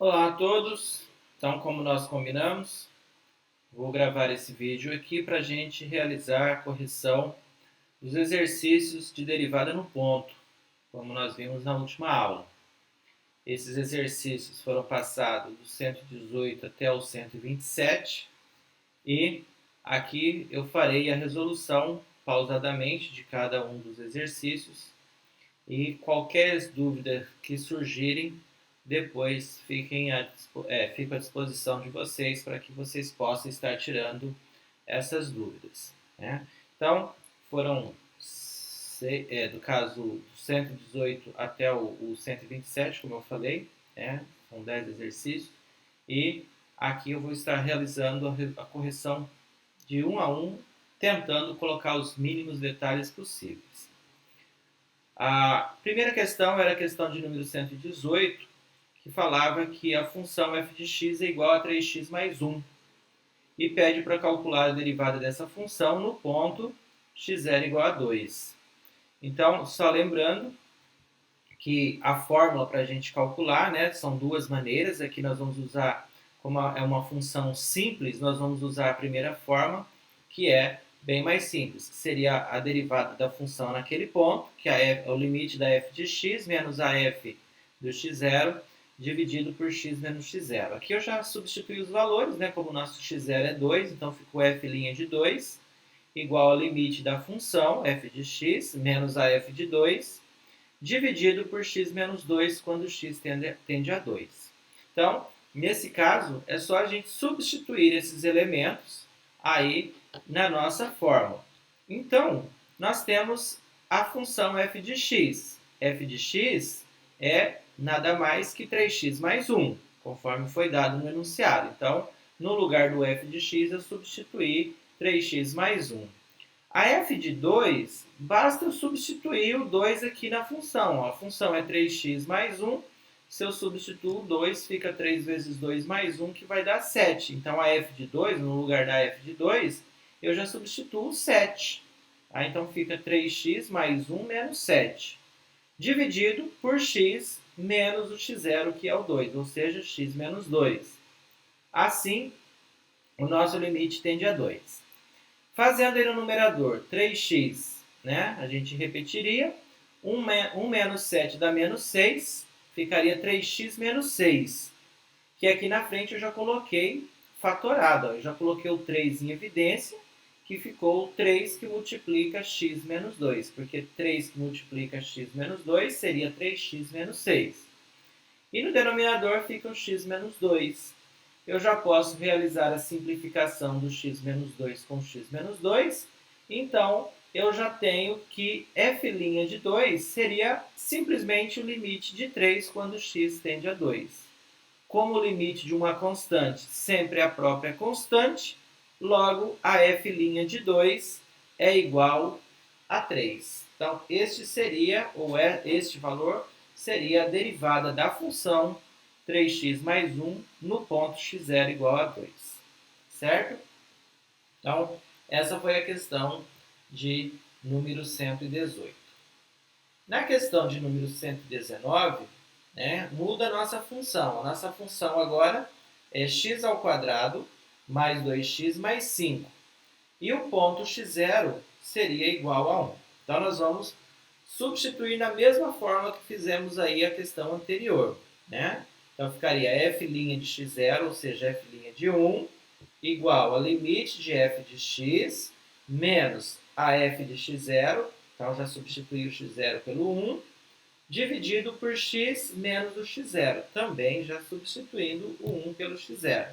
Olá a todos, então como nós combinamos, vou gravar esse vídeo aqui para a gente realizar a correção dos exercícios de derivada no ponto, como nós vimos na última aula. Esses exercícios foram passados do 118 até o 127 e aqui eu farei a resolução pausadamente de cada um dos exercícios e qualquer dúvida que surgirem, depois fico à disposição de vocês para que vocês possam estar tirando essas dúvidas. Né? Então, foram, do caso do 118 até o 127, como eu falei, né? São 10 exercícios, e aqui eu vou estar realizando a correção de um a um, tentando colocar os mínimos detalhes possíveis. A primeira questão era a questão de número 118, que falava que a função f de x é igual a 3x mais 1 e pede para calcular a derivada dessa função no ponto x0 igual a 2. Então, só lembrando que a fórmula para a gente calcular, né, são duas maneiras. Aqui nós vamos usar, como é uma função simples, nós vamos usar a primeira forma, que é bem mais simples, que seria a derivada da função naquele ponto, que é o limite da f de x menos a f do x0 dividido por x menos x0. Aqui eu já substituí os valores, né? Como o nosso x0 é 2, então ficou f' de 2 igual ao limite da função f de x menos a f de 2 dividido por x menos 2 quando x tende a 2. Então, nesse caso, é só a gente substituir esses elementos aí na nossa fórmula. Então, nós temos a função f de x. f de x é nada mais que 3x mais 1, conforme foi dado no enunciado. Então, no lugar do f de x, eu substituí 3x mais 1. A f de 2, basta eu substituir o 2 aqui na função. A função é 3x mais 1. Se eu substituo o 2, fica 3 vezes 2 mais 1, que vai dar 7. Então, a f de 2, no lugar da f de 2, eu já substituo 7. Então, fica 3x mais 1 menos 7. Dividido por x menos o x0, que é o 2, ou seja, x menos 2. Assim, o nosso limite tende a 2. Fazendo aí no numerador 3x, né? A gente repetiria. 1 menos 7 dá menos 6. Ficaria 3x menos 6. Que aqui na frente eu já coloquei fatorado. Eu já coloquei o 3 em evidência, que ficou o 3 que multiplica x menos 2. Porque 3 que multiplica x menos 2 seria 3x menos 6. E no denominador fica o x menos 2. Eu já posso realizar a simplificação do x menos 2 com x menos 2. Então, eu já tenho que f' de 2 seria simplesmente o limite de 3 quando x tende a 2. Como o limite de uma constante sempre é a própria constante, logo a f' de 2 é igual a 3. Então, este valor seria a derivada da função 3x mais 1 no ponto x0 igual a 2. Certo? Então, essa foi a questão de número 118. Na questão de número 119, né, muda a nossa função. A nossa função agora é x ao quadrado mais 2x mais 5. E o ponto x0 seria igual a 1. Então, nós vamos substituir na mesma forma que fizemos aí a questão anterior, né? Então, ficaria f' de x0, ou seja, f' de 1, igual ao limite de f de x menos a f de x0, então já substituí o x0 pelo 1, dividido por x menos o x0, também já substituindo o 1 pelo x0.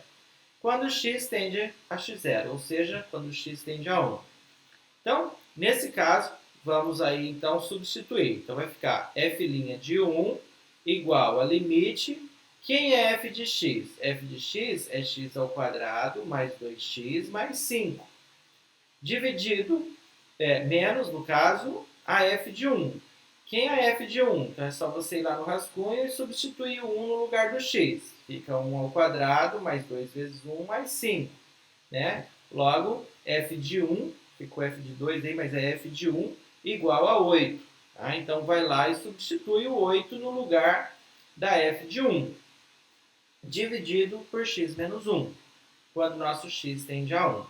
Quando x tende a x0, ou seja, quando x tende a 1. Então, nesse caso, vamos aí então substituir. Então, vai ficar f' de 1 igual a limite. Quem é f de x? f de x é x ao quadrado mais 2x mais 5. Dividido, menos, no caso, a f de 1. Quem é f de 1? Então, é só você ir lá no rascunho e substituir o 1 no lugar do x. Fica 1 ao quadrado mais 2 vezes 1 mais 5. Né? Logo, f de 1, ficou f de 2 aí, mas é f de 1 igual a 8. Tá? Então, vai lá e substitui o 8 no lugar da f de 1. dividido por x menos 1, quando nosso x tende a 1.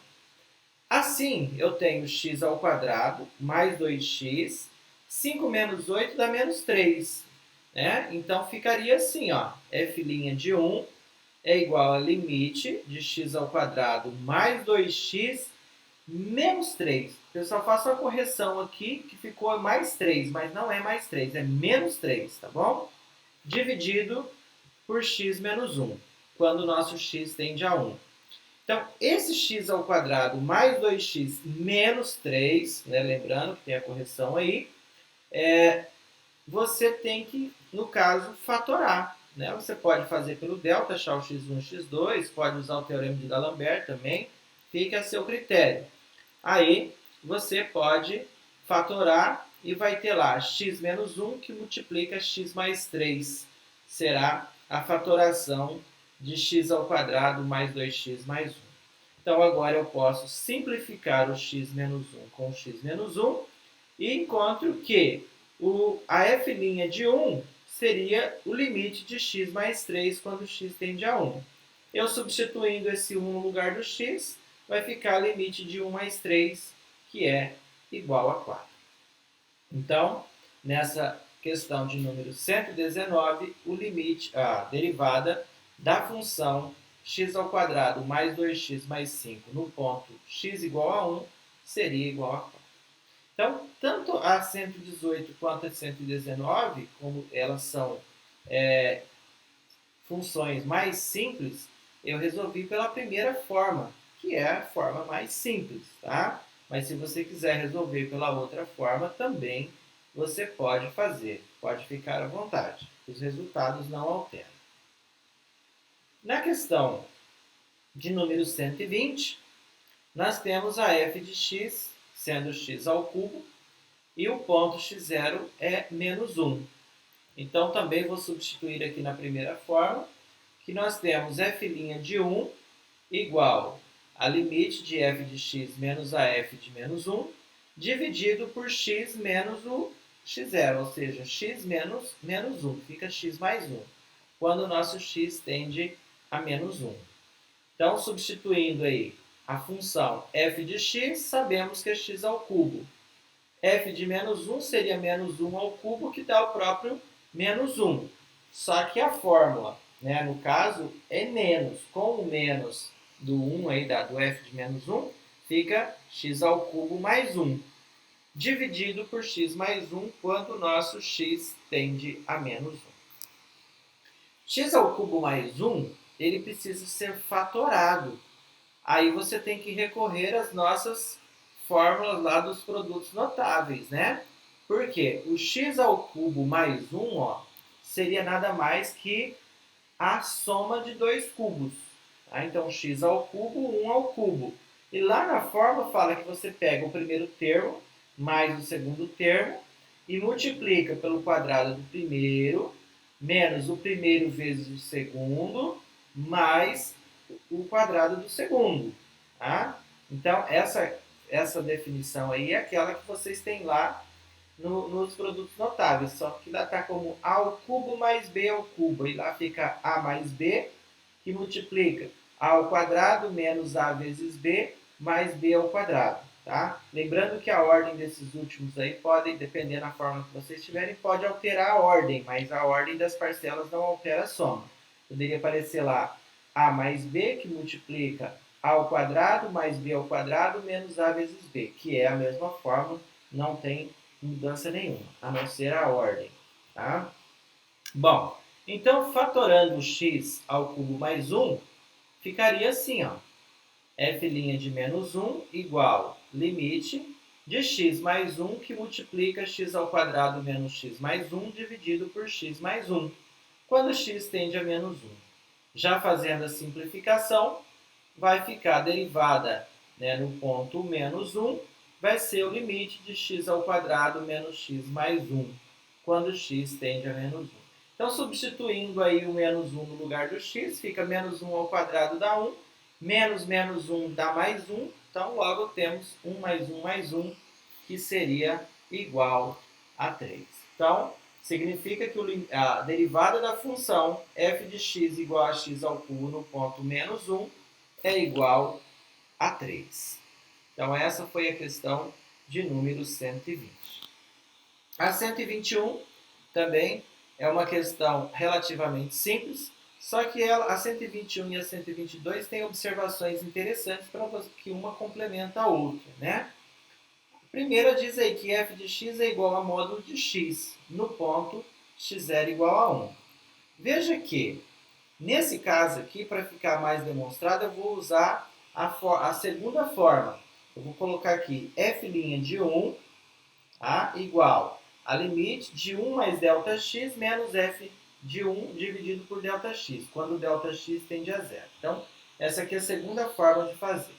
Assim, eu tenho x ao quadrado mais 2x, 5 menos 8 dá menos 3. Né? Então, ficaria assim, ó, f' de 1 é igual a limite de x ao quadrado mais 2x menos 3. Pessoal, faça uma correção aqui que ficou mais 3, mas não é mais 3, é menos 3, tá bom? Dividido por x menos 1, quando o nosso x tende a 1. Então, esse x ao quadrado mais 2x menos 3, né, lembrando que tem a correção aí, você tem que, no caso, fatorar. Né? Você pode fazer pelo delta, achar o x1 e x2, pode usar o teorema de D'Alembert também, fica a seu critério. Aí, você pode fatorar e vai ter lá x menos 1 que multiplica x mais 3. Será a fatoração de x ao quadrado mais 2x mais 1. Então, agora eu posso simplificar o x menos 1 com o x menos 1 e encontro que a f' de 1 seria o limite de x mais 3 quando x tende a 1. Eu substituindo esse 1 no lugar do x, vai ficar o limite de 1 mais 3, que é igual a 4. Então, nessa questão de número 119, o limite, a derivada da função x ao quadrado mais 2x mais 5 no ponto x igual a 1 seria igual a 4. Então, tanto a 118 quanto a 119, como elas são funções mais simples, eu resolvi pela primeira forma, que é a forma mais simples, tá? Mas se você quiser resolver pela outra forma, também você pode fazer, pode ficar à vontade. Os resultados não alteram. Na questão de número 120, nós temos a f de x, sendo x ao cubo, e o ponto x0 é menos 1. Então, também vou substituir aqui na primeira forma, que nós temos f' de 1 igual a limite de f de x menos a f de menos 1, dividido por x menos o x0, ou seja, x menos menos 1, fica x mais 1, quando o nosso x tende a menos 1. Então, substituindo aí a função f de x, sabemos que é x ao cubo. F de menos 1 seria menos 1 ao cubo, que dá o próprio menos 1. Só que a fórmula, né, no caso, é menos. Com o menos do 1 aí, do f de menos 1, fica x ao cubo mais 1, dividido por x mais 1, quando o nosso x tende a menos 1. X ao cubo mais 1, ele precisa ser fatorado. Aí você tem que recorrer às nossas fórmulas lá dos produtos notáveis, né? Porque o x ao cubo mais 1, ó, seria nada mais que a soma de dois cubos. Tá? Então, x ao cubo, 1 ao cubo. E lá na fórmula fala que você pega o primeiro termo mais o segundo termo e multiplica pelo quadrado do primeiro menos o primeiro vezes o segundo mais o quadrado do segundo. Tá? Então, essa definição aí é aquela que vocês têm lá nos produtos notáveis, só que lá está como a ao cubo mais b ao cubo, e lá fica a mais b, que multiplica a ao quadrado menos a vezes b mais b ao quadrado. Tá? Lembrando que a ordem desses últimos aí pode, dependendo da forma que vocês tiverem, pode alterar a ordem, mas a ordem das parcelas não altera a soma. Poderia aparecer lá a mais b, que multiplica a ao quadrado mais b ao quadrado menos a vezes b, que é a mesma forma, não tem mudança nenhuma, a não ser a ordem. Tá? Bom, então fatorando x ao cubo mais 1, ficaria assim, ó, f' de menos 1 igual limite de x mais 1 que multiplica x ao quadrado menos x mais 1 dividido por x mais 1, quando x tende a menos 1. Já fazendo a simplificação, vai ficar a derivada, né, no ponto menos 1, vai ser o limite de x ao quadrado menos x mais 1, quando x tende a menos 1. Então, substituindo aí o menos 1 no lugar do x, fica menos 1 ao quadrado dá 1, menos menos 1 dá mais 1, então logo temos 1 mais 1 mais 1, que seria igual a 3. Então, significa que a derivada da função f de x igual a x ao cubo no ponto menos 1 é igual a 3. Então, essa foi a questão de número 120. A 121 também é uma questão relativamente simples, só que a 121 e a 122 têm observações interessantes para que uma complementa a outra, né? A primeira diz aí que f de x é igual a módulo de x no ponto x0 igual a 1. Veja que, nesse caso aqui, para ficar mais demonstrado, eu vou usar a segunda forma. Eu vou colocar aqui f' de 1 igual a limite de 1 mais ΔX menos f de 1 dividido por ΔX, quando ΔX tende a zero. Então, essa aqui é a segunda forma de fazer.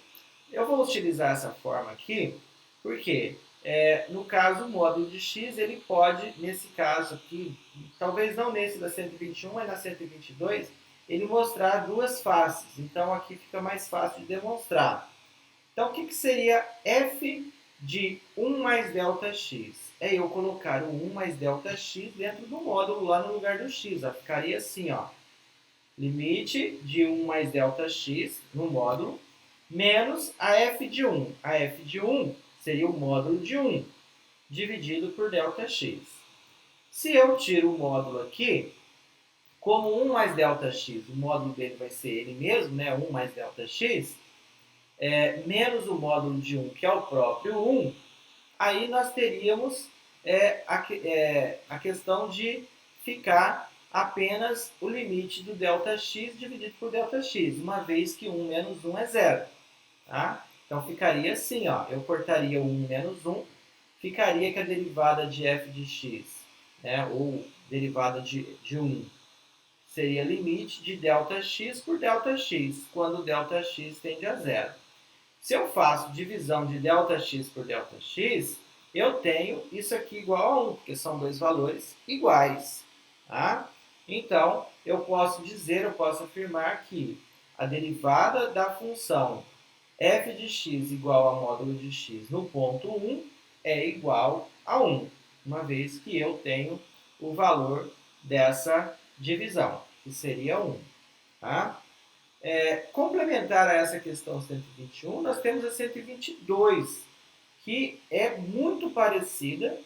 Eu vou utilizar essa forma aqui, porque no caso, o módulo de x, ele pode, nesse caso aqui, talvez não nesse da 121, mas na 122, ele mostrar duas faces. Então, aqui fica mais fácil de demonstrar. Então, o que seria f de 1 mais ΔX? É eu colocar o 1 mais ΔX dentro do módulo lá no lugar do x. Ó. Ficaria assim, ó. Limite de 1 mais ΔX no módulo, menos a f de 1. A f de 1 seria o módulo de 1, dividido por ΔX. Se eu tiro o módulo aqui, como 1 mais ΔX, o módulo dele vai ser ele mesmo, né? 1 mais ΔX, menos o módulo de 1, que é o próprio 1, aí nós teríamos a questão de ficar apenas o limite do ΔX dividido por ΔX, uma vez que 1 menos 1 é zero. Tá? Então, ficaria assim, ó, eu cortaria o 1 menos 1, ficaria que a derivada de f de x, né, ou derivada de 1, seria limite de ΔX por ΔX, quando ΔX tende a zero. Se eu faço divisão de ΔX por ΔX, eu tenho isso aqui igual a 1, porque são dois valores iguais. Tá? Então, eu posso afirmar que a derivada da função f de x igual a módulo de x no ponto 1 é igual a 1, uma vez que eu tenho o valor dessa divisão, que seria 1. Tá? Complementar a essa questão 121, nós temos a 122, que é muito parecida.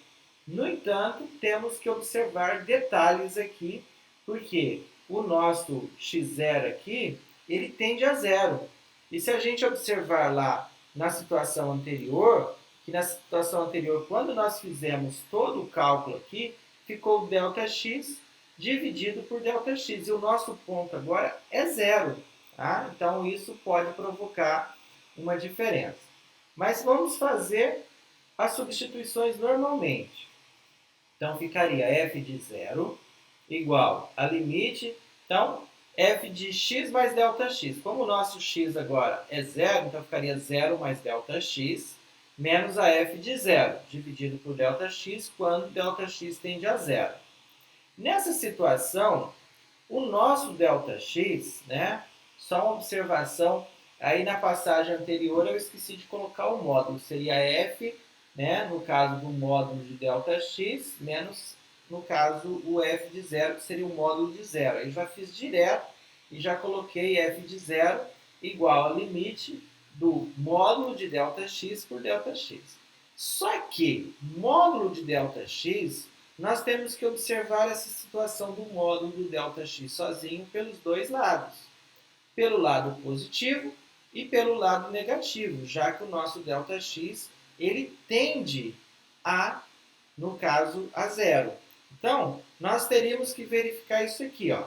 No entanto, temos que observar detalhes aqui, porque o nosso x0 aqui, ele tende a zero. E se a gente observar lá na situação anterior, que na situação anterior, quando nós fizemos todo o cálculo aqui, ficou ΔX dividido por ΔX. E o nosso ponto agora é zero. Tá? Então, isso pode provocar uma diferença. Mas vamos fazer as substituições normalmente. Então, ficaria f de 0 igual a limite. Então, f de x mais ΔX. Como o nosso x agora é zero, então ficaria 0 mais ΔX menos a f de 0, dividido por ΔX, quando ΔX tende a zero. Nessa situação, o nosso ΔX, né, só uma observação, aí na passagem anterior eu esqueci de colocar o módulo, seria f, né, no caso do módulo de ΔX, menos, no caso, o f de 0, que seria o módulo de 0. Aí já fiz direto e já coloquei f de 0 igual ao limite do módulo de ΔX por ΔX. Só que, módulo de ΔX, nós temos que observar essa situação do módulo do ΔX sozinho pelos dois lados. Pelo lado positivo e pelo lado negativo, já que o nosso ΔX ele tende a, no caso, a zero. Então, nós teríamos que verificar isso aqui. Ó.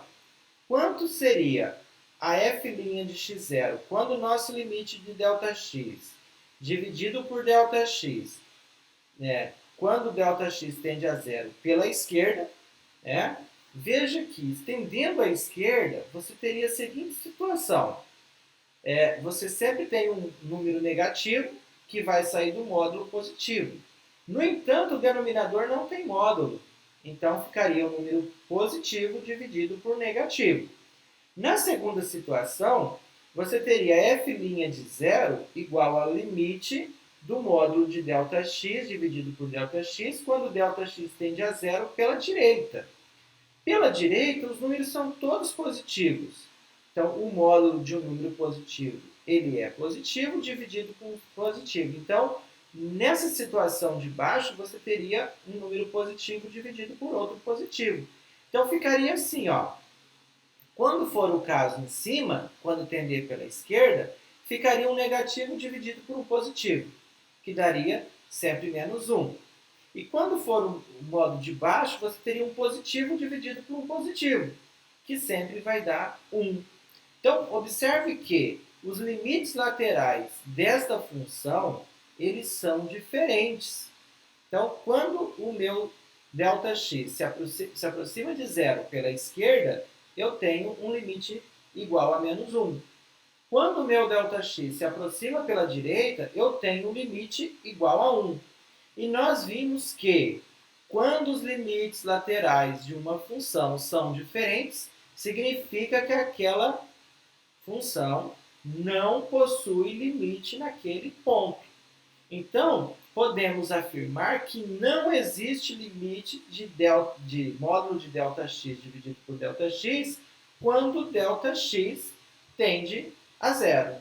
Quanto seria a f' de x0 quando o nosso limite de ΔX dividido por ΔX, né, quando ΔX tende a zero pela esquerda, né, veja que, estendendo à esquerda, você teria a seguinte situação. Você sempre tem um número negativo que vai sair do módulo positivo. No entanto, o denominador não tem módulo. Então, ficaria o número positivo dividido por negativo. Na segunda situação, você teria f' de 0 igual ao limite do módulo de ΔX dividido por ΔX, quando ΔX tende a zero, pela direita. Pela direita, os números são todos positivos. Então, o módulo de um número positivo, ele é positivo dividido com positivo. Então, nessa situação de baixo, você teria um número positivo dividido por outro positivo. Então, ficaria assim, ó. Quando for o caso em cima, quando tender pela esquerda, ficaria um negativo dividido por um positivo, que daria sempre menos 1. E quando for o modo de baixo, você teria um positivo dividido por um positivo, que sempre vai dar 1. Então, observe que os limites laterais desta função, eles são diferentes. Então, quando o meu ΔX se aproxima de zero pela esquerda, eu tenho um limite igual a menos 1. Quando o meu ΔX se aproxima pela direita, eu tenho um limite igual a 1. E nós vimos que, quando os limites laterais de uma função são diferentes, significa que aquela função não possui limite naquele ponto. Então, podemos afirmar que não existe limite de módulo de ΔX dividido por ΔX quando ΔX tende a zero.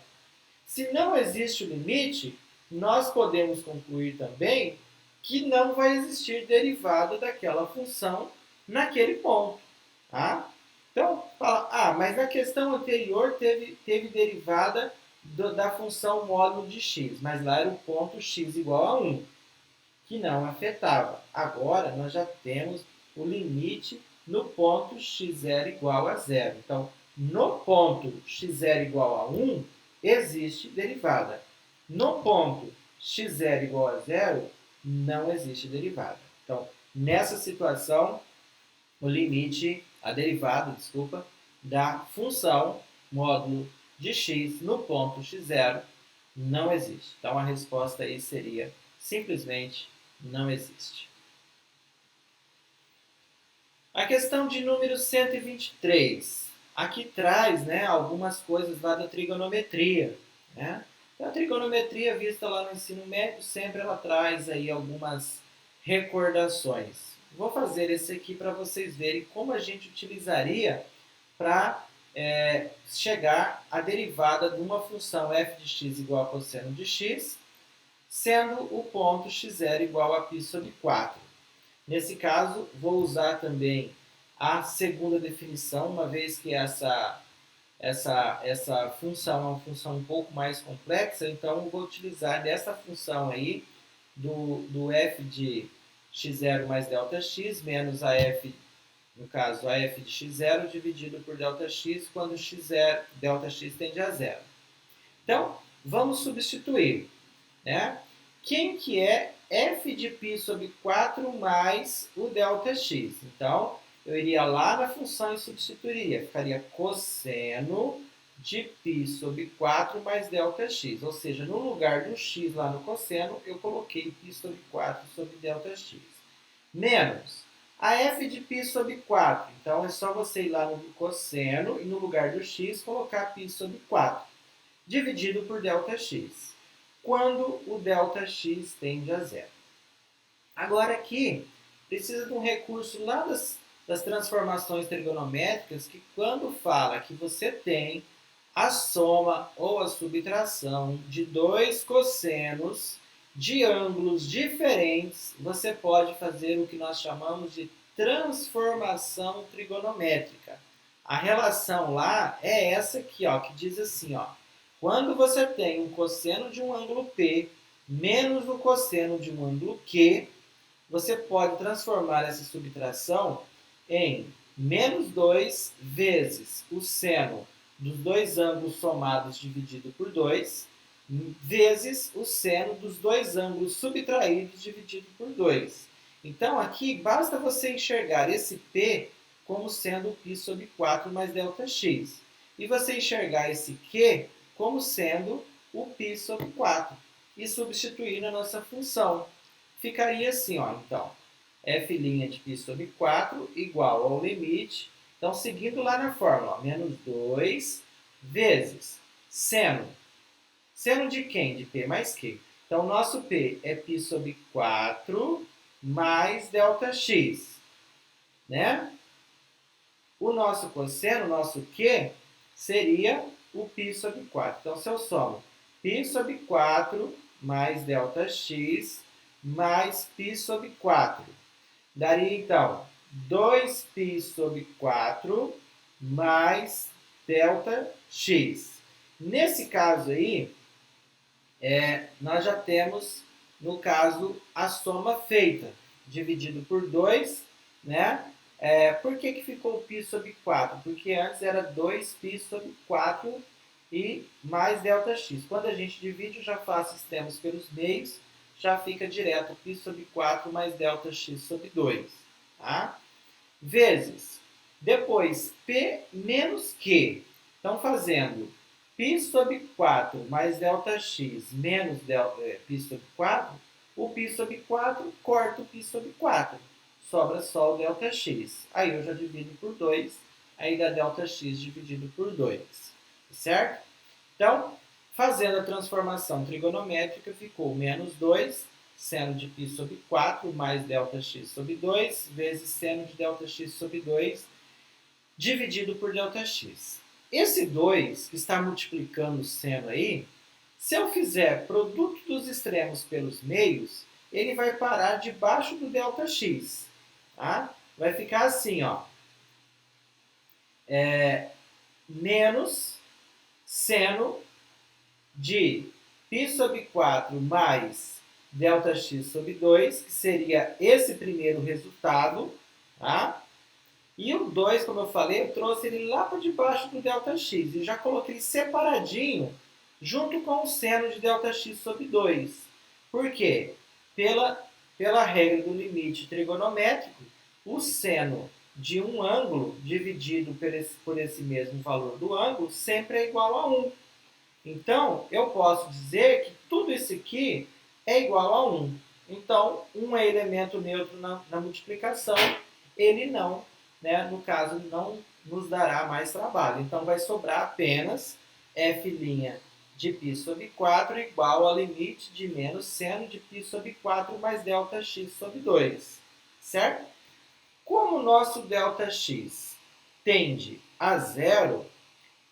Se não existe o limite, nós podemos concluir também que não vai existir derivada daquela função naquele ponto. Tá? Então, fala, mas na questão anterior teve derivada da função módulo de x, mas lá era o ponto x igual a 1, que não afetava. Agora, nós já temos o limite no ponto x0 igual a 0. Então, no ponto x0 igual a 1, existe derivada. No ponto x0 igual a 0, não existe derivada. Então, nessa situação, o limite, a derivada, desculpa, da função módulo de x no ponto x0 não existe. Então, a resposta aí seria simplesmente não existe. A questão de número 123. Aqui traz, né, algumas coisas lá da trigonometria. Né? A trigonometria vista lá no ensino médio, sempre ela traz aí algumas recordações. Vou fazer esse aqui para vocês verem como a gente utilizaria para chegar à derivada de uma função f de x igual a cosseno de x, sendo o ponto x0 igual a π sobre 4. Nesse caso, vou usar também a segunda definição, uma vez que essa função é uma função um pouco mais complexa, então eu vou utilizar dessa função aí, do f de x0 mais ΔX, menos a f, no caso, a f de x0 dividido por ΔX, quando ΔX tende a zero. Então, vamos substituir. Né? Quem que é f de π sobre 4 mais o ΔX? Então, eu iria lá na função e substituiria. Ficaria cosseno de π sobre 4 mais ΔX. Ou seja, no lugar do x lá no cosseno, eu coloquei π sobre 4 sobre ΔX. Menos a f de π sobre 4. Então, é só você ir lá no cosseno e no lugar do x colocar π sobre 4. Dividido por ΔX. Quando o ΔX tende a zero. Agora aqui, precisa de um recurso lá das transformações trigonométricas, que quando fala que você tem a soma ou a subtração de dois cossenos de ângulos diferentes, você pode fazer o que nós chamamos de transformação trigonométrica. A relação lá é essa aqui, ó, que diz assim, ó, quando você tem um cosseno de um ângulo P menos o cosseno de um ângulo Q, você pode transformar essa subtração em menos 2 vezes o seno dos dois ângulos somados dividido por 2, vezes o seno dos dois ângulos subtraídos dividido por 2. Então, aqui, basta você enxergar esse P como sendo π sobre 4 mais ΔX. E você enxergar esse Q como sendo o π sobre 4. E substituir na nossa função. Ficaria assim, ó, então, f' de π sobre 4 igual ao limite. Então, seguindo lá na fórmula, ó, menos 2 vezes seno. Seno de quem? De P mais Q. Então, nosso P é π sobre 4 mais ΔX, né? O nosso cosseno, o nosso Q, seria o π sobre 4. Então, se eu somo π sobre 4 mais ΔX mais π sobre 4, daria, então, 2π sobre 4 mais ΔX. Nesse caso aí, nós já temos, no caso, a soma feita, dividido por 2, né? Por que ficou π sobre 4? Porque antes era 2π sobre 4 e mais ΔX. Quando a gente divide, eu já faço extremos pelos meios, já fica direto π sobre 4 mais ΔX sobre 2. Tá? Vezes, depois, P menos Q. Então, fazendo π sobre 4 mais ΔX menos π sobre 4, o π sobre 4 corta o π sobre 4. Sobra só o ΔX. Aí eu já divido por 2, aí dá ΔX dividido por 2. Certo? Então, fazendo a transformação trigonométrica, ficou menos 2, seno de π sobre 4 mais ΔX sobre 2, vezes seno de ΔX sobre 2, dividido por ΔX. Esse 2, que está multiplicando o seno aí, se eu fizer produto dos extremos pelos meios, ele vai parar debaixo do ΔX. Tá? Vai ficar assim, ó. Menos seno de π sobre 4 mais ΔX sobre 2, que seria esse primeiro resultado, tá? E o 2, como eu falei, eu trouxe ele lá para debaixo do ΔX e já coloquei separadinho junto com o seno de ΔX sobre 2. Por quê? Pela regra do limite trigonométrico, o seno de um ângulo dividido por esse mesmo valor do ângulo sempre é igual a 1. Então, eu posso dizer que tudo isso aqui é igual a 1. Então, 1 é elemento neutro na multiplicação, ele não, né, no caso, não nos dará mais trabalho. Então, vai sobrar apenas f' de π sobre 4 igual ao limite de menos seno de π sobre 4 mais ΔX sobre 2. Certo? Como o nosso ΔX tende a zero,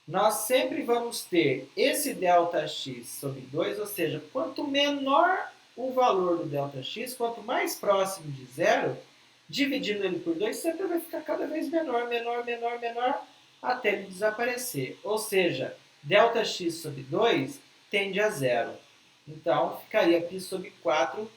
nós sempre vamos ter esse ΔX sobre 2, ou seja, quanto menor o valor do ΔX, quanto mais próximo de zero, dividindo ele por 2, sempre vai ficar cada vez menor, até ele desaparecer. Ou seja, ΔX sobre 2 tende a zero. Então, ficaria π sobre 4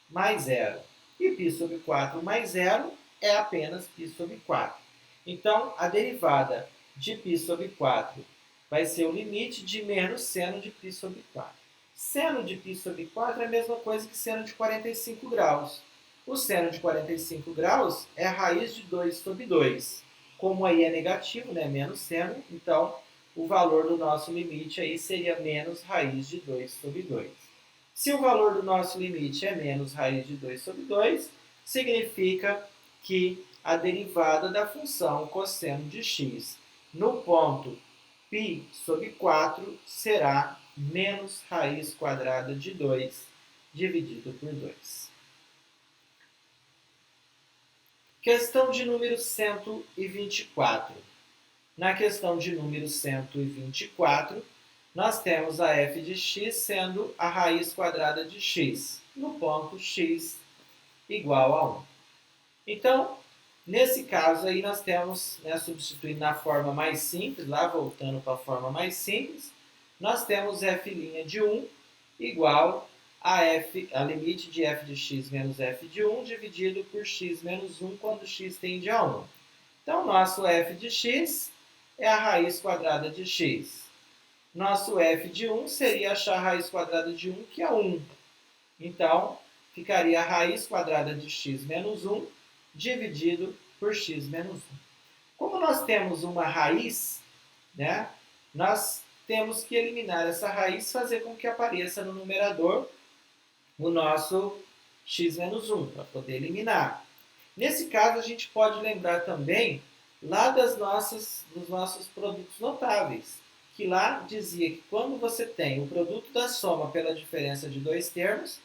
mais zero. E π sobre 4 mais zero é apenas π sobre 4. Então, a derivada de π sobre 4 vai ser o limite de menos seno de π sobre 4. Seno de π sobre 4 é a mesma coisa que seno de 45 graus. O seno de 45 graus é a raiz de 2 sobre 2. Como aí é negativo, né, menos seno, então o valor do nosso limite aí seria menos raiz de 2 sobre 2. Se o valor do nosso limite é menos raiz de 2 sobre 2, significa que a derivada da função cosseno de x no ponto π sobre 4 será menos raiz quadrada de 2 dividido por 2. Questão de número 124. Na questão de número 124, nós temos a f de x sendo a raiz quadrada de x, no ponto x igual a 1. Então, nesse caso aí nós temos, né, substituindo na forma mais simples, lá voltando para a forma mais simples, nós temos f' de 1 igual a limite de f de x menos f de 1 dividido por x menos 1 quando x tende a 1. Então, nosso f de x é a raiz quadrada de x. Nosso f de 1 seria achar a raiz quadrada de 1, que é 1. Então, ficaria a raiz quadrada de x menos 1 dividido por x menos 1. Como nós temos uma raiz, né, nós temos que eliminar essa raiz, fazer com que apareça no numerador o nosso x menos 1, para poder eliminar. Nesse caso, a gente pode lembrar também lá dos nossos produtos notáveis, que lá dizia que quando você tem o produto da soma pela diferença de dois termos,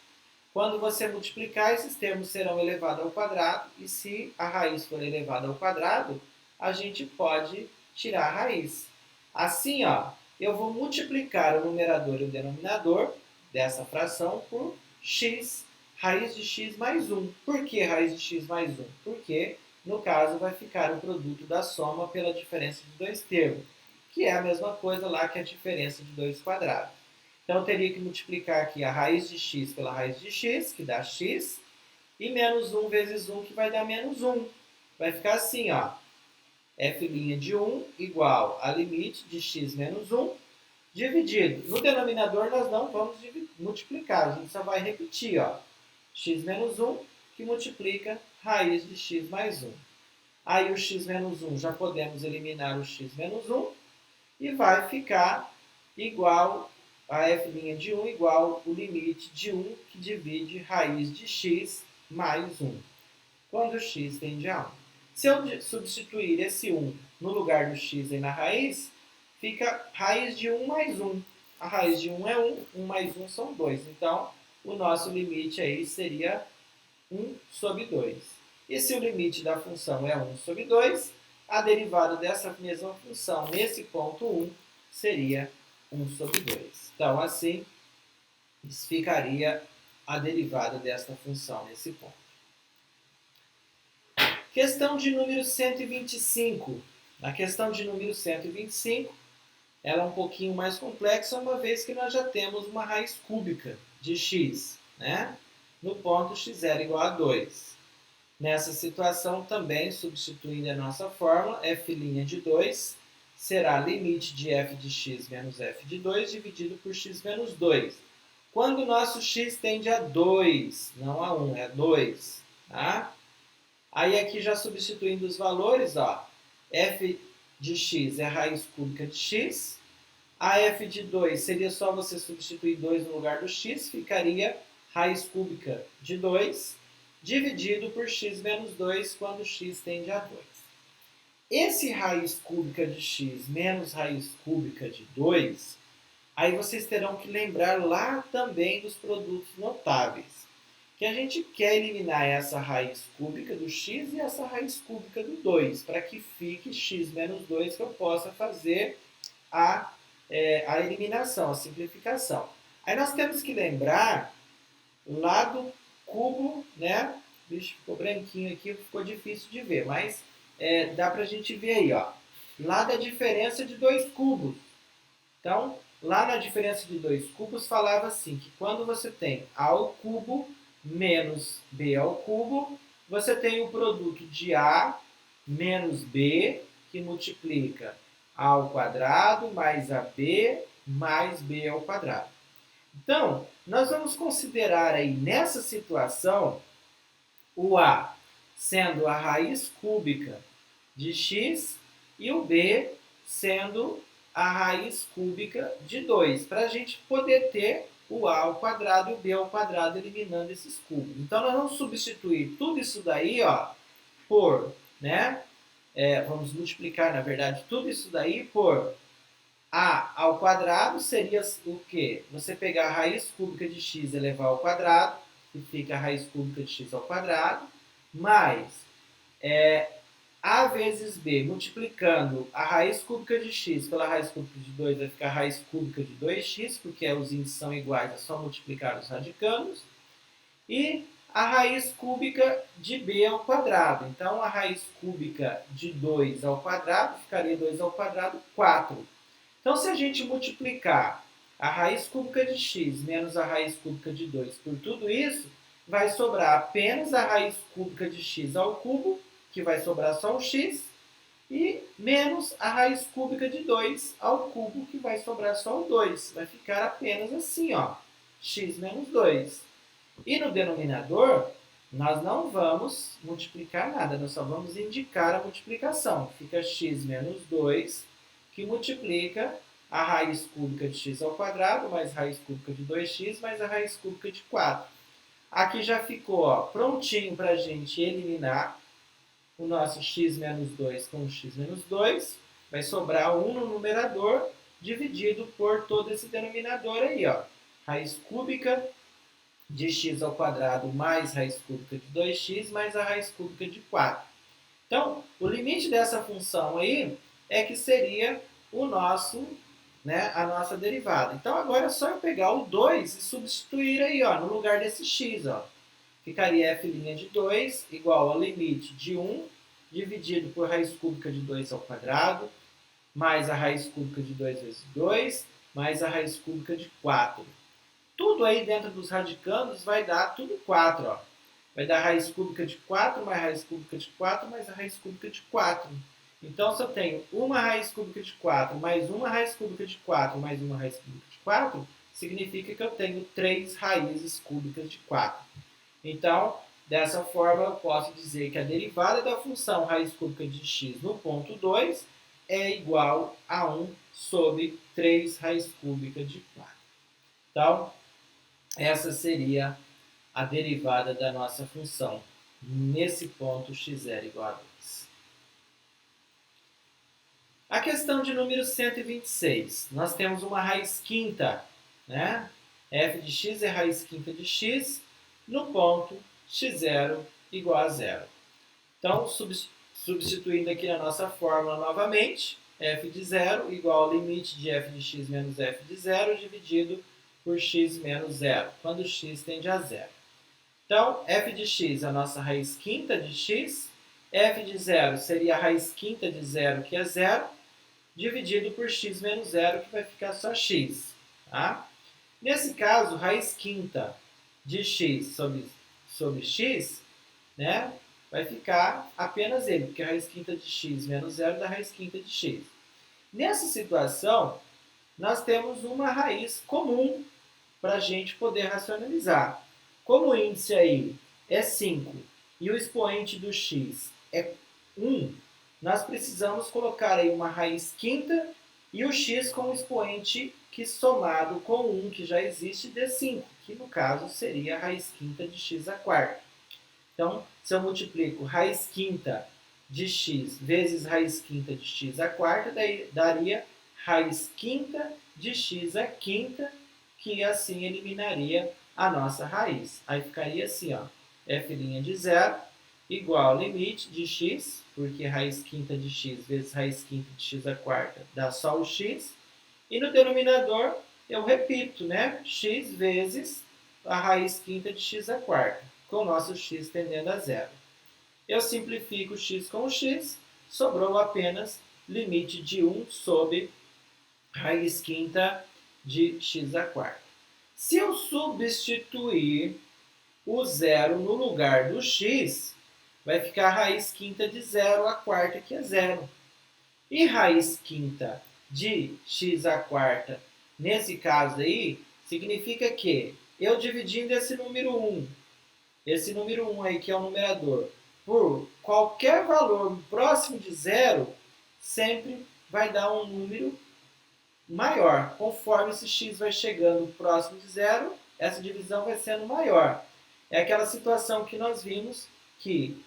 quando você multiplicar, esses termos serão elevados ao quadrado, e se a raiz for elevada ao quadrado, a gente pode tirar a raiz. Assim, ó, eu vou multiplicar o numerador e o denominador dessa fração por x, raiz de x mais 1. Por que raiz de x mais 1? Porque, no caso, vai ficar o produto da soma pela diferença de dois termos, que é a mesma coisa lá que a diferença de 2 quadrados. Então, eu teria que multiplicar aqui a raiz de x pela raiz de x, que dá x, e menos 1 vezes 1, que vai dar menos 1. Vai ficar assim, ó, f' de 1 igual a limite de x menos 1, dividido. No denominador, nós não vamos multiplicar, a gente só vai repetir, ó, x menos 1, que multiplica raiz de x mais 1. Aí, o x menos 1, já podemos eliminar o x menos 1, e vai ficar igual a f' de 1 igual o limite de 1 que divide raiz de x mais 1, quando x tende a 1. Se eu substituir esse 1 no lugar do x aí na raiz, fica raiz de 1 mais 1. A raiz de 1 é 1, 1 mais 1 são 2. Então, o nosso limite aí seria 1 sobre 2. E se o limite da função é 1 sobre 2, a derivada dessa mesma função nesse ponto 1 seria 1 sobre 2. Então, assim, ficaria a derivada desta função nesse ponto. Questão de número 125. Na questão de número 125, ela é um pouquinho mais complexa, uma vez que nós já temos uma raiz cúbica de x, né? No ponto x0 igual a 2. Nessa situação, também, substituindo a nossa fórmula, f' de 2 será limite de f de x menos f de 2 dividido por x menos 2. Quando o nosso x tende a 2, não a 1, é a 2. Tá? Aí aqui já substituindo os valores, ó, f de x é a raiz cúbica de x. A f de 2 seria só você substituir 2 no lugar do x, ficaria raiz cúbica de 2 dividido por x menos 2 quando x tende a 2. Esse raiz cúbica de x menos raiz cúbica de 2, aí vocês terão que lembrar lá também dos produtos notáveis. Que a gente quer eliminar essa raiz cúbica do x e essa raiz cúbica do 2, para que fique x menos 2, que eu possa fazer a eliminação, a simplificação. Aí nós temos que lembrar lá do cubo, né? Bicho, ficou branquinho aqui, ficou difícil de ver, mas dá pra gente ver aí, ó. Lá da diferença de dois cubos. Então, lá na diferença de dois cubos, falava assim, que quando você tem a ao cubo menos b ao cubo, você tem o produto de a menos b, que multiplica a ao quadrado mais ab mais b ao quadrado. Então, nós vamos considerar aí nessa situação o a sendo a raiz cúbica de x e o b sendo a raiz cúbica de 2, para a gente poder ter o a ao quadrado e o b ao quadrado eliminando esses cubos. Então, nós vamos substituir tudo isso daí, ó, por, né, vamos multiplicar, na verdade, tudo isso daí por a ao quadrado seria o quê? Você pegar a raiz cúbica de x e elevar ao quadrado, que fica a raiz cúbica de x ao quadrado, mais a vezes b, multiplicando a raiz cúbica de x pela raiz cúbica de 2, vai ficar a raiz cúbica de 2x, porque os índices são iguais, é só multiplicar os radicanos, e a raiz cúbica de b ao quadrado. Então, a raiz cúbica de 2 ao quadrado ficaria 2 ao quadrado, 4. Então, se a gente multiplicar a raiz cúbica de x menos a raiz cúbica de 2 por tudo isso, vai sobrar apenas a raiz cúbica de x ao cubo, que vai sobrar só o x, e menos a raiz cúbica de 2 ao cubo, que vai sobrar só o 2. Vai ficar apenas assim, ó, x menos 2. E no denominador, nós não vamos multiplicar nada, nós só vamos indicar a multiplicação. Fica x menos 2, que multiplica a raiz cúbica de x ao quadrado, mais raiz cúbica de 2x, mais a raiz cúbica de 4. Aqui já ficou, ó, prontinho para a gente eliminar o nosso x menos 2 com o x menos 2. Vai sobrar 1 no numerador, dividido por todo esse denominador aí, ó. Raiz cúbica de x ao quadrado mais raiz cúbica de 2x mais a raiz cúbica de 4. Então, o limite dessa função aí é que seria o nosso, né, a nossa derivada. Então, agora é só eu pegar o 2 e substituir aí, ó, no lugar desse x, ó. Ficaria f' de 2 igual ao limite de 1 dividido por raiz cúbica de 2 ao quadrado, mais a raiz cúbica de 2 vezes 2, mais a raiz cúbica de 4. Tudo aí dentro dos radicandos vai dar tudo 4, ó. Vai dar raiz cúbica de 4 mais raiz cúbica de 4 mais a raiz cúbica de 4. Então, se eu tenho uma raiz cúbica de 4 mais uma raiz cúbica de 4 mais uma raiz cúbica de 4, significa que eu tenho 3 raízes cúbicas de 4. Então, dessa forma, eu posso dizer que a derivada da função raiz cúbica de x no ponto 2 é igual a 1 sobre 3 raiz cúbica de 4. Então, essa seria a derivada da nossa função nesse ponto x0 igual a 2. A questão de número 126. Nós temos uma raiz quinta, né? F de x é raiz quinta de x no ponto x0 igual a 0. Então, substituindo aqui na nossa fórmula novamente, f de 0 igual ao limite de f de x menos f de 0 dividido por x menos 0, quando x tende a 0. Então, f de x é a nossa raiz quinta de x, f de 0 seria a raiz quinta de 0, que é 0, dividido por x menos 0, que vai ficar só x. Tá? Nesse caso, raiz quinta de x sobre x, né, vai ficar apenas ele, porque a raiz quinta de x menos 0 dá raiz quinta de x. Nessa situação, nós temos uma raiz comum para a gente poder racionalizar. Como o índice aí é 5 e o expoente do x é 1, nós precisamos colocar aí uma raiz quinta e o x com o expoente que somado com 1, que já existe, dê 5, que no caso seria a raiz quinta de x à quarta. Então, se eu multiplico raiz quinta de x vezes raiz quinta de x à quarta, daria raiz quinta de x à quinta, que assim eliminaria a nossa raiz. Aí ficaria assim, ó, f' de 0 igual ao limite de x, porque raiz quinta de x vezes raiz quinta de x à quarta dá só o x, e no denominador eu repito, né, x vezes a raiz quinta de x à quarta, com o nosso x tendendo a 0. Eu simplifico x com o x, sobrou apenas limite de 1 sobre raiz quinta de x à quarta. Se eu substituir o 0 no lugar do x, vai ficar raiz quinta de 0 à quarta, que é 0. E raiz quinta de x à quarta, nesse caso aí, significa que eu dividindo esse número 1 aí que é o numerador, por qualquer valor próximo de 0, sempre vai dar um número maior. Conforme esse x vai chegando próximo de 0, essa divisão vai sendo maior. É aquela situação que nós vimos que,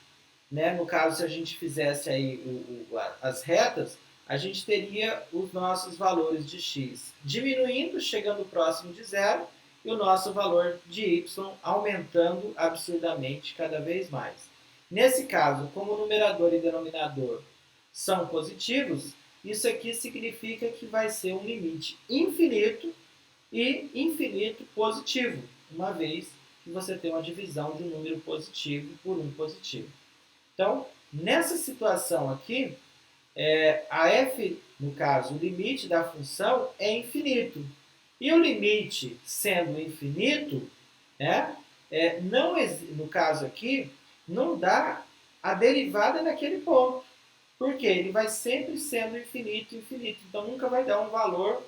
né, no caso, se a gente fizesse aí as retas, a gente teria os nossos valores de x diminuindo, chegando próximo de 0, e o nosso valor de y aumentando absurdamente cada vez mais. Nesse caso, como o numerador e denominador são positivos, isso aqui significa que vai ser um limite infinito e infinito positivo, uma vez que você tem uma divisão de um número positivo por um positivo. Então, nessa situação aqui, a f, no caso, o limite da função é infinito. E o limite sendo infinito, né, não, no caso aqui, não dá a derivada naquele ponto. Porque ele vai sempre sendo infinito, infinito. Então, nunca vai dar um valor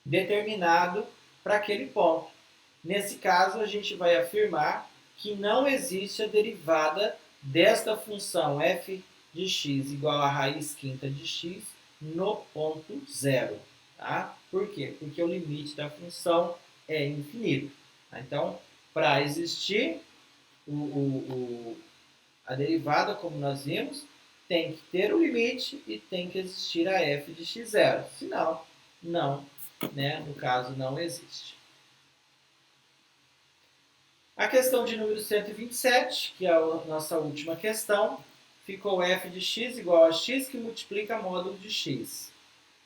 determinado para aquele ponto. Nesse caso, a gente vai afirmar que não existe a derivada desta função f de x igual a raiz quinta de x no ponto 0. Tá? Por quê? Porque o limite da função é infinito. Tá? Então, para existir a derivada, como nós vimos, tem que ter o limite e tem que existir a f de x0. Senão, não, né? No caso, não existe. A questão de número 127, que é a nossa última questão, ficou f de x igual a x que multiplica módulo de x,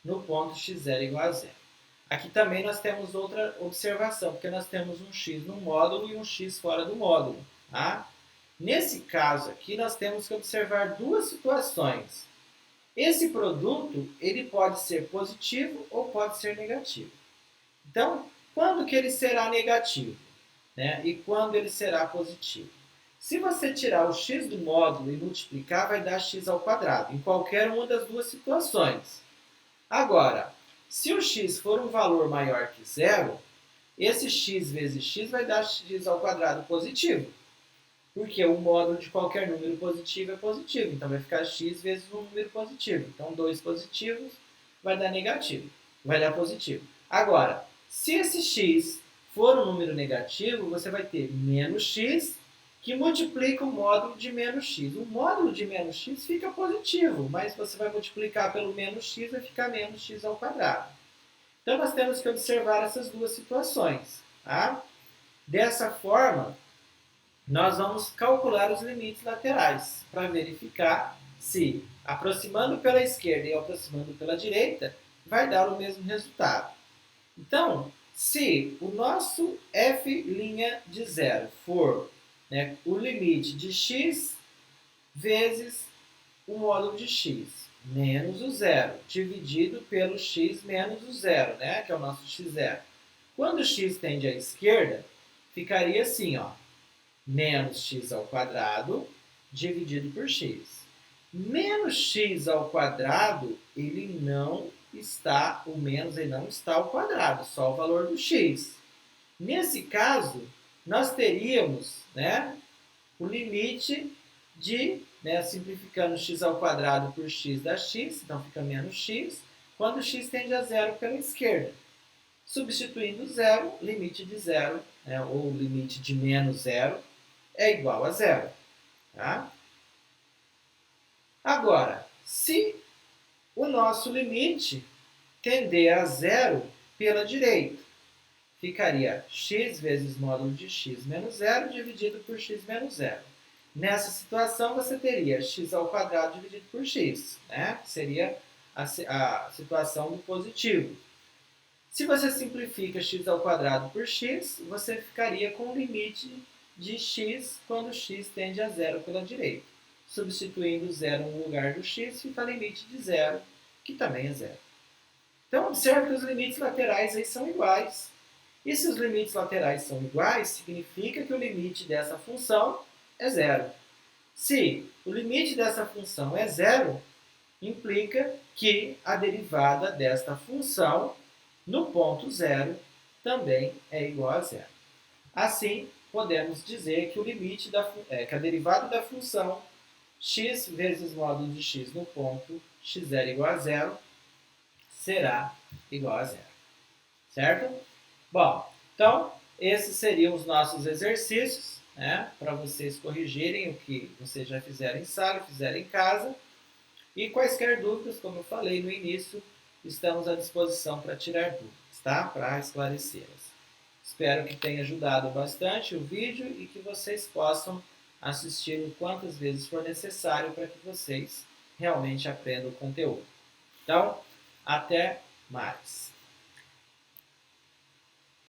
no ponto x0 igual a zero. Aqui também nós temos outra observação, porque nós temos um x no módulo e um x fora do módulo. Tá? Nesse caso aqui, nós temos que observar duas situações. Esse produto ele pode ser positivo ou pode ser negativo. Então, quando que ele será negativo? Né? E quando ele será positivo? Se você tirar o x do módulo e multiplicar, vai dar x ao quadrado, em qualquer uma das duas situações. Agora, se o x for um valor maior que zero, esse x vezes x vai dar x ao quadrado positivo. Porque o módulo de qualquer número positivo é positivo. Então, vai ficar x vezes um número positivo. Então, 2 positivos vai dar negativo. Vai dar positivo. Agora, se esse x for um número negativo, você vai ter menos x que multiplica o módulo de menos x. O módulo de menos x fica positivo, mas você vai multiplicar pelo menos x, vai ficar menos x ao quadrado. Então, nós temos que observar essas duas situações. Tá? Dessa forma, nós vamos calcular os limites laterais para verificar se, aproximando pela esquerda e aproximando pela direita, vai dar o mesmo resultado. Então, se o nosso f' de zero for, né, o limite de x vezes o módulo de x menos o zero, dividido pelo x menos o zero, né, que é o nosso x0. Quando x tende à esquerda, ficaria assim, ó, menos x ao quadrado dividido por x. Menos x ao quadrado, ele não está, o menos ele não está ao quadrado, só o valor do x. Nesse caso, nós teríamos, né, o limite de, né, simplificando x ao quadrado por x dá x, então fica menos x, quando x tende a zero pela esquerda. Substituindo zero, limite de zero, né, ou limite de menos zero, é igual a zero. Tá? Agora, se o nosso limite tender a zero pela direita, ficaria x vezes módulo de x menos zero dividido por x menos zero. Nessa situação, você teria x ao quadrado dividido por x, né? Seria a situação do positivo. Se você simplifica x ao quadrado por x, você ficaria com o limite de x quando x tende a zero pela direita. Substituindo zero no lugar do x, fica o limite de zero, que também é zero. Então, observe que os limites laterais aí são iguais. E se os limites laterais são iguais, significa que o limite dessa função é zero. Se o limite dessa função é zero, implica que a derivada desta função no ponto zero também é igual a zero. Assim, podemos dizer que o limite que a derivada da função x vezes módulo de x no ponto x0 igual a zero será igual a zero. Certo? Bom, então, esses seriam os nossos exercícios, né, para vocês corrigirem o que vocês já fizeram em sala, fizeram em casa. E quaisquer dúvidas, como eu falei no início, estamos à disposição para tirar dúvidas, tá? Para esclarecê-las. Espero que tenha ajudado bastante o vídeo e que vocês possam assistir quantas vezes for necessário para que vocês realmente aprendam o conteúdo. Então, até mais!